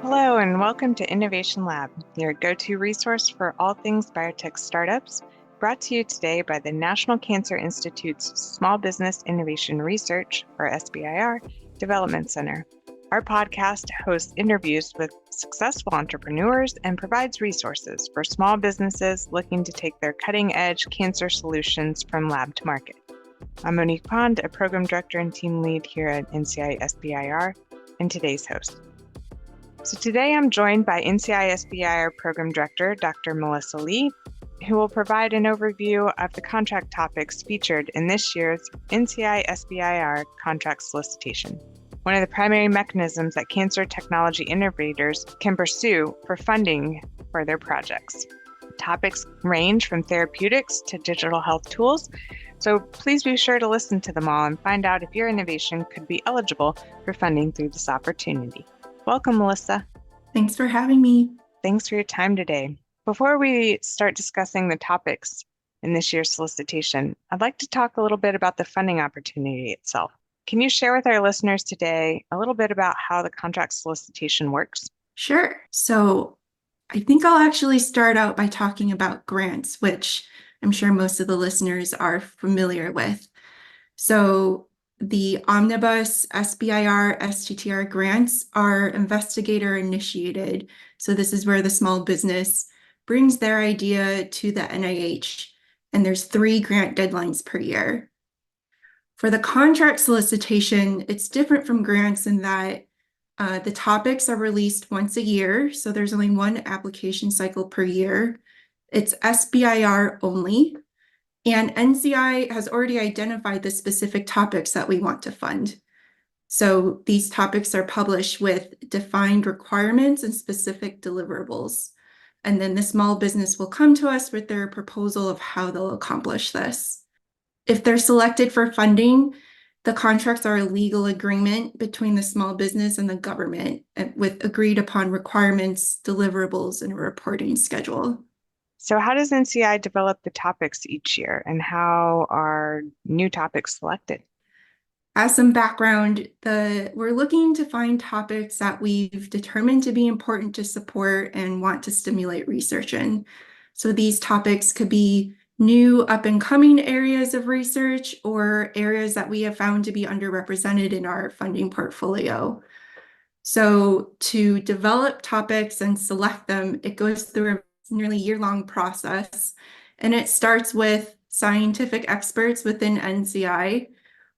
Hello, and welcome to Innovation Lab, your go-to resource for all things biotech startups, brought to you today by the National Cancer Institute's Small Business Innovation Research, or SBIR, Development Center. Our podcast hosts interviews with successful entrepreneurs and provides resources for small businesses looking to take their cutting-edge cancer solutions from lab to market. I'm Monique Pond, a program director and team lead here at NCI SBIR, and today's host. So today I'm joined by NCI SBIR Program Director, Dr. Melissa Lee, who will provide an overview of the contract topics featured in this year's NCI SBIR contract solicitation, one of the primary mechanisms that cancer technology innovators can pursue for funding for their projects. Topics range from therapeutics to digital health tools, so please be sure to listen to them all and find out if your innovation could be eligible for funding through this opportunity. Welcome, Melissa. Thanks for having me. Thanks for your time today. Before we start discussing the topics in this year's solicitation, I'd like to talk a little bit about the funding opportunity itself. Can you share with our listeners today a little bit about how the contract solicitation works? Sure. So I think I'll actually start out by talking about grants, which I'm sure most of the listeners are familiar with. So the Omnibus SBIR STTR grants are investigator initiated. So this is where the small business brings their idea to the NIH, and there's 3 grant deadlines per year. For the contract solicitation, it's different from grants in that the topics are released once a year, so there's only one application cycle per year. It's SBIR only. And NCI has already identified the specific topics that we want to fund. So these topics are published with defined requirements and specific deliverables. And then the small business will come to us with their proposal of how they'll accomplish this. If they're selected for funding, the contracts are a legal agreement between the small business and the government with agreed upon requirements, deliverables, and a reporting schedule. So how does NCI develop the topics each year, and how are new topics selected? As some background, we're looking to find topics that we've determined to be important to support and want to stimulate research in. So these topics could be new up-and-coming areas of research or areas that we have found to be underrepresented in our funding portfolio. So to develop topics and select them, it goes through a nearly year-long process, and it starts with scientific experts within NCI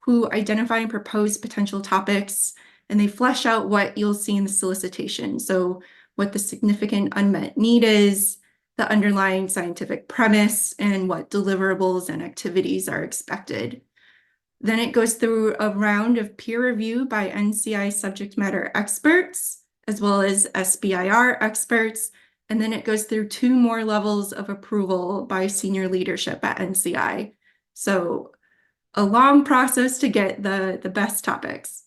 who identify and propose potential topics, and they flesh out what you'll see in the solicitation. So what the significant unmet need is, the underlying scientific premise, and what deliverables and activities are expected. Then it goes through a round of peer review by NCI subject matter experts, as well as SBIR experts, and then it goes through 2 more levels of approval by senior leadership at NCI. So a long process to get the best topics.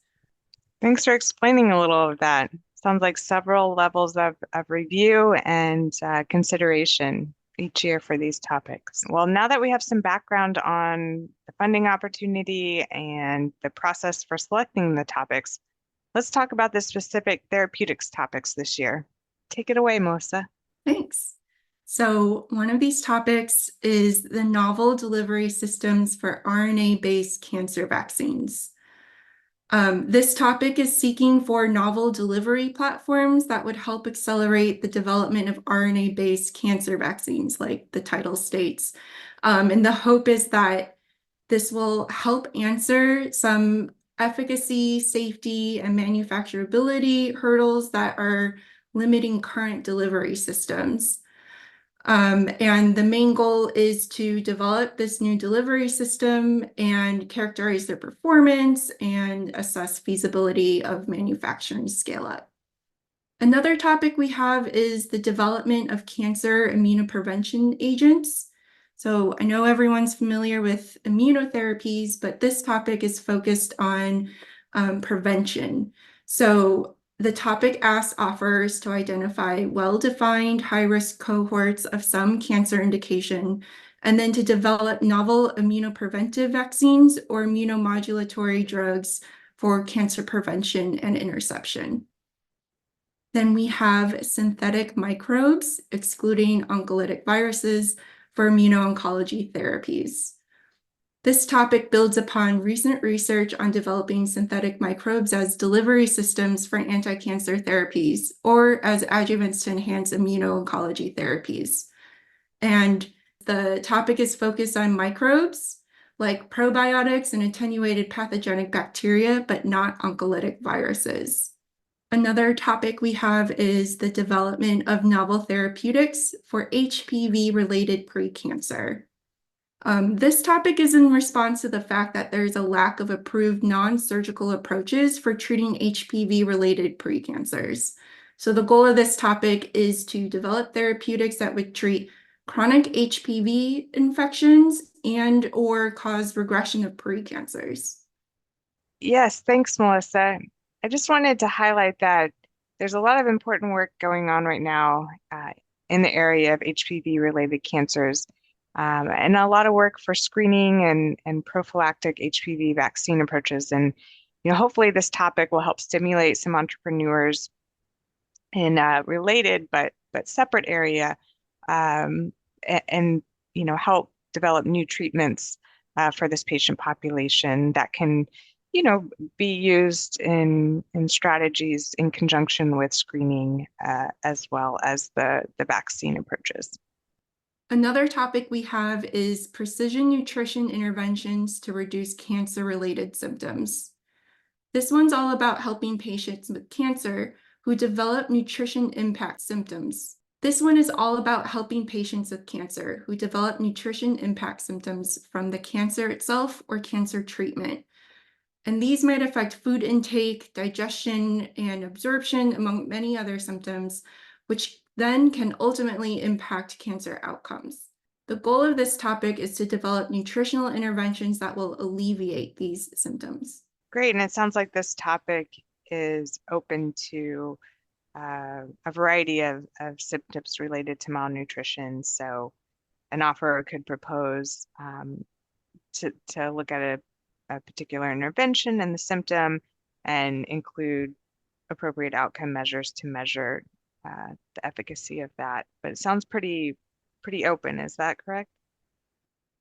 Thanks for explaining a little of that. Sounds like several levels of review and consideration each year for these topics. Well, now that we have some background on the funding opportunity and the process for selecting the topics, let's talk about the specific therapeutics topics this year. Take it away, Melissa. Thanks. So one of these topics is the novel delivery systems for RNA-based cancer vaccines. This topic is seeking for novel delivery platforms that would help accelerate the development of RNA-based cancer vaccines, like the title states. And the hope is that this will help answer some efficacy, safety, and manufacturability hurdles that are limiting current delivery systems. And the main goal is to develop this new delivery system and characterize their performance and assess feasibility of manufacturing scale-up. Another topic we have is the development of cancer immunoprevention agents. So I know everyone's familiar with immunotherapies, but this topic is focused on prevention. So the topic asks offers to identify well-defined high-risk cohorts of some cancer indication, and then to develop novel immunopreventive vaccines or immunomodulatory drugs for cancer prevention and interception. Then we have synthetic microbes, excluding oncolytic viruses, for immuno-oncology therapies. This topic builds upon recent research on developing synthetic microbes as delivery systems for anti-cancer therapies or as adjuvants to enhance immuno-oncology therapies. And the topic is focused on microbes like probiotics and attenuated pathogenic bacteria, but not oncolytic viruses. Another topic we have is the development of novel therapeutics for HPV-related precancer. This topic is in response to the fact that there's a lack of approved non-surgical approaches for treating HPV-related precancers. So the goal of this topic is to develop therapeutics that would treat chronic HPV infections and or cause regression of precancers. Yes, thanks, Melissa. I just wanted to highlight that there's a lot of important work going on right now in the area of HPV-related cancers, and a lot of work for screening and prophylactic HPV vaccine approaches. And hopefully this topic will help stimulate some entrepreneurs in a related but separate area, and help develop new treatments for this patient population that can be used in strategies in conjunction with screening as well as the vaccine approaches. Another topic we have is precision nutrition interventions to reduce cancer-related symptoms. This one's all about helping patients with cancer who develop nutrition impact symptoms. This one is all about helping patients with cancer who develop nutrition impact symptoms from the cancer itself or cancer treatment. And these might affect food intake, digestion, and absorption, among many other symptoms, which then can ultimately impact cancer outcomes. The goal of this topic is to develop nutritional interventions that will alleviate these symptoms. Great, and it sounds like this topic is open to a variety of symptoms related to malnutrition. So an offerer could propose to look at a particular intervention and the symptom and include appropriate outcome measures to measure the efficacy of that. But it sounds pretty open. Is that correct?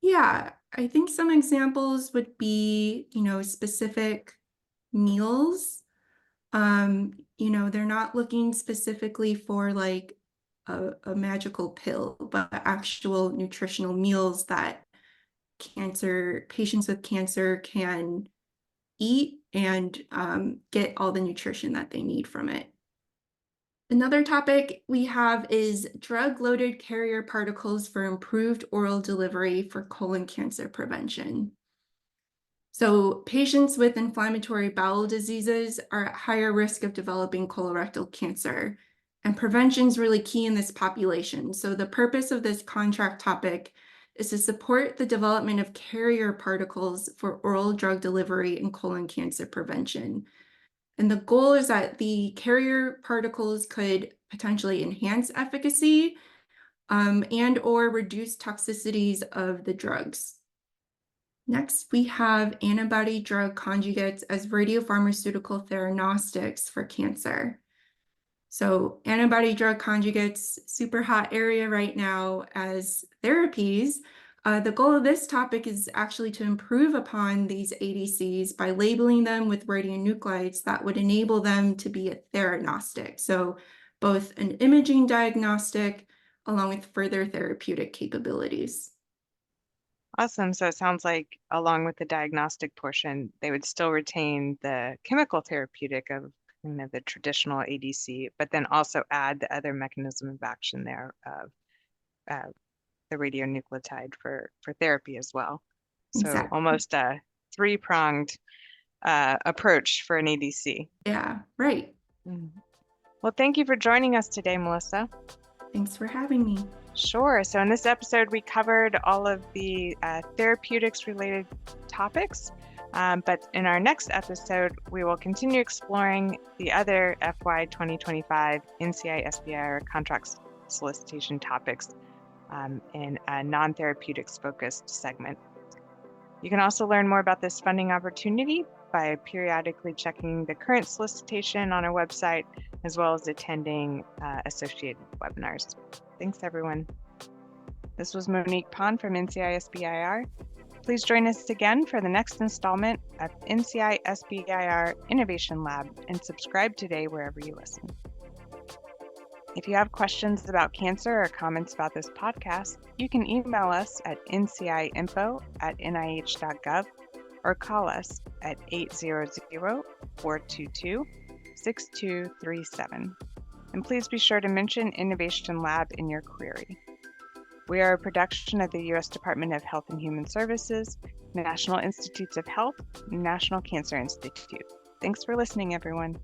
Yeah, I think some examples would be, specific meals. They're not looking specifically for like a magical pill, but actual nutritional meals that patients with cancer can eat and get all the nutrition that they need from it. Another topic we have is drug-loaded carrier particles for improved oral delivery for colon cancer prevention. So patients with inflammatory bowel diseases are at higher risk of developing colorectal cancer, and prevention is really key in this population. So the purpose of this contract topic is to support the development of carrier particles for oral drug delivery in colon cancer prevention. And the goal is that the carrier particles could potentially enhance efficacy and or reduce toxicities of the drugs. Next, we have antibody drug conjugates as radiopharmaceutical theranostics for cancer. So antibody drug conjugates, super hot area right now as therapies. The goal of this topic is actually to improve upon these ADCs by labeling them with radionuclides that would enable them to be a theranostic. So both an imaging diagnostic along with further therapeutic capabilities. Awesome. So it sounds like along with the diagnostic portion, they would still retain the chemical therapeutic of the traditional ADC, but then also add the other mechanism of action there of the radionuclide for therapy as well. So Exactly. almost a three-pronged approach for an ADC. Yeah, right. Well, thank you for joining us today, Melissa. Thanks for having me. Sure. So in this episode, we covered all of the therapeutics related topics. But in our next episode, we will continue exploring the other FY 2025 NCI SBIR contract solicitation topics in a non-therapeutics focused segment. You can also learn more about this funding opportunity by periodically checking the current solicitation on our website, as well as attending associated webinars. Thanks, everyone. This was Monique Pond from NCI SBIR. Please join us again for the next installment of NCI SBIR Innovation Lab and subscribe today wherever you listen. If you have questions about cancer or comments about this podcast, you can email us at nciinfo@nih.gov or call us at 800-422-6237. And please be sure to mention Innovation Lab in your query. We are a production of the U.S. Department of Health and Human Services, National Institutes of Health, National Cancer Institute. Thanks for listening, everyone.